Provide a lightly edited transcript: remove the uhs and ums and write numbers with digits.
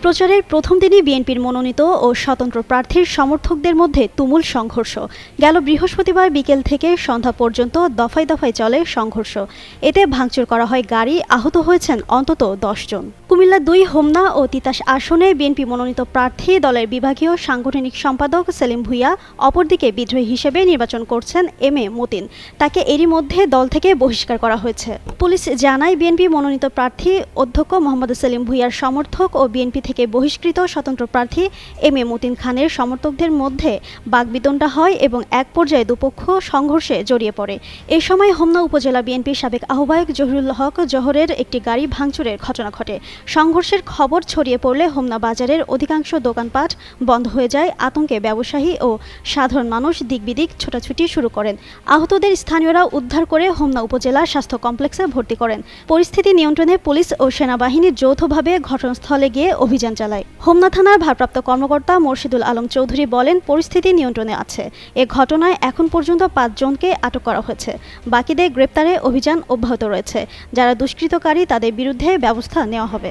প্রচারের প্রথম দিনই বিএনপির মনোনীত ও স্বতন্ত্র প্রার্থীর সমর্থকদের মধ্যে তুমুল সংঘর্ষ। গেল বৃহস্পতিবার বিকেল থেকে সন্ধ্যা পর্যন্ত দফায় দফায় চলে সংঘর্ষ। এতে ভাঙচুর করা হয় গাড়ি, আহত হয়েছেন অন্তত 10 জন। কুমিল্লা 2 হোমনা ও তিতাস আসনে বিএনপি মনোনীত প্রার্থী দলের বিভাগীয় সাংগঠনিক সম্পাদক সেলিম ভূঁইয়া অপরদিকে বিদ্রোহী হিসেবে নির্বাচন করছেন এম এ মতিন। তাকে এরই মধ্যে দল থেকে বহিষ্কার করা হয়েছে। পুলিশ জানায়, বিএনপি মনোনীত প্রার্থী অধ্যক্ষ মোহাম্মদ সেলিম ভূঁইয়ার সমর্থক ও বিএনপি থেকে বহিষ্কৃত স্বতন্ত্র প্রার্থী এম এ মতিন খানের সমর্থকদের মধ্যে বাগবিতণ্ডা হয় এবং এক পর্যায়ে দুপক্ষ সংঘর্ষে জড়িয়ে পড়ে। এ সময় হোমনা উপজেলা বিএনপির সাবেক আহ্বায়ক জহিরুল হক জহরের একটি গাড়ি ভাঙচুরের ঘটনা ঘটে। সংঘর্ষের খবর ছড়িয়ে পড়লে হোমনা বাজারের অধিকাংশ দোকানপাট বন্ধ হয়ে যায়। আতঙ্কে ব্যবসায়ী ও সাধারণ মানুষ দিকবিদিক ছোটাছুটি শুরু করেন। আহতদের স্থানীয়রা উদ্ধার করে হোমনা উপজেলা স্বাস্থ্য কমপ্লেক্সে ভর্তি করেন। পরিস্থিতি নিয়ন্ত্রণে পুলিশ ও সেনাবাহিনী যৌথভাবে ঘটনাস্থলে গিয়ে অভিযান চালায়। হোমনা থানার ভারপ্রাপ্ত কর্মকর্তা মোর্শেদুল আলম চৌধুরী বলেন, পরিস্থিতি নিয়ন্ত্রণে আছে। এ ঘটনায় এখন পর্যন্ত 5 জনকে আটক করা হয়েছে। বাকিদের গ্রেপ্তারে অভিযান অব্যাহত রয়েছে। যারা দুষ্কৃতকারী তাদের বিরুদ্ধে ব্যবস্থা নেওয়া হবে।